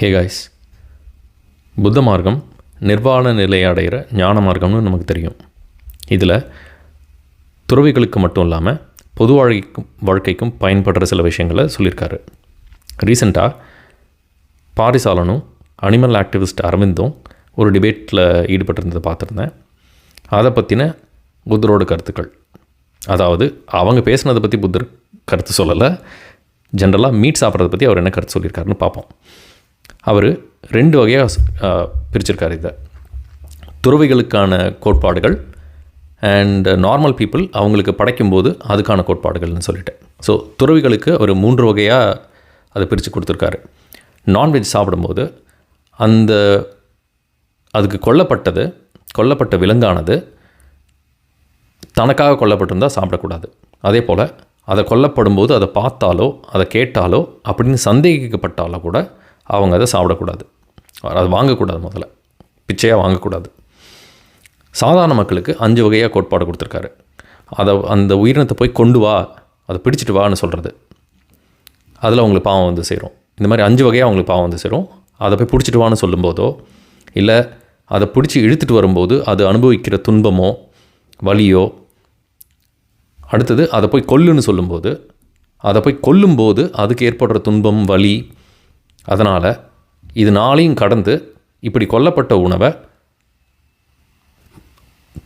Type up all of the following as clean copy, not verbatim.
Hey guys, புத்த மார்க்கம் நிர்வாண நிலையை அடைகிற ஞான மார்க்கம்னு நமக்கு தெரியும். இதில் துறவிகளுக்கு மட்டும் இல்லாமல் பொது வாழ்க்கைக்கும் பயன்படுற சில விஷயங்களை சொல்லியிருக்காரு. ரீசெண்டாக பாரிசாலனும் அனிமல் ஆக்டிவிஸ்ட் அரவிந்தும் ஒரு டிபேட்டில் ஈடுபட்டிருந்ததை பார்த்துருந்தேன். அதை பற்றின புத்தரோட கருத்துக்கள், அதாவது அவங்க பேசுனதை பற்றி புத்தர் கருத்து சொல்லலை, ஜென்ரலாக மீட் சாப்பிட்றத பற்றி அவர் என்ன கருத்து சொல்லியிருக்காருன்னு பார்ப்போம். அவர் 2 வகையாக பிரிச்சிருக்கார். இதை துறவிகளுக்கான கோட்பாடுகள் அண்ட் நார்மல் பீப்புள் அவங்களுக்கு படைக்கும்போது அதுக்கான கோட்பாடுகள்னு சொல்லிட்டு. ஸோ துறவிகளுக்கு அவர் 3 வகையாக அதை பிரித்து கொடுத்துருக்காரு. நான்வெஜ் சாப்பிடும்போது அதுக்கு கொல்லப்பட்ட விலங்கானது தனக்காக கொல்லப்பட்டிருந்தால் சாப்பிடக்கூடாது. அதே போல் அதை கொல்லப்படும்போது அதை பார்த்தாலோ அதை கேட்டாலோ அப்படின்னு சந்தேகிக்கப்பட்டாலோ கூட அவங்க அதை சாப்பிடக்கூடாது, அதை வாங்கக்கூடாது, முதல்ல பிச்சையாக வாங்கக்கூடாது. சாதாரண மக்களுக்கு 5 வகையாக கோட்பாடு கொடுத்துருக்காரு. அந்த உயிரினத்தை போய் கொண்டு வா, அதை பிடிச்சிட்டு வான்னு சொல்கிறது, அதில் அவங்களுக்கு பாவம் வந்து சேரும். இந்த மாதிரி 5 வகையாக அவங்களுக்கு பாவம் வந்து சேரும். அதை போய் பிடிச்சிட்டு வான்னு சொல்லும்போதோ, இல்லை அதை பிடிச்சி இழுத்துட்டு வரும்போது அது அனுபவிக்கிற துன்பமோ வலியோ, அடுத்தது அதை போய் கொல்லுன்னு சொல்லும்போது, அதை போய் கொல்லும்போது அதுக்கு ஏற்படுற துன்பம் வலி, அதனால் இது 4ஐயும் கடந்து இப்படி கொல்லப்பட்ட உணவை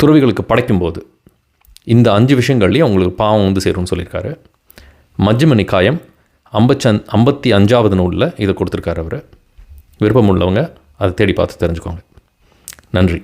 துறவிகளுக்கு படைக்கும்போது இந்த 5 விஷயங்கள்லேயும் அவங்களுக்கு பாவம் வந்து சேரும்னு சொல்லியிருக்காரு. மஜ்ஜிம நிகாயம் 55வது நூலில் இதை கொடுத்துருக்காரு அவர். விருப்பம் உள்ளவங்க அதை தேடி பார்த்து தெரிஞ்சுக்கோங்க. நன்றி.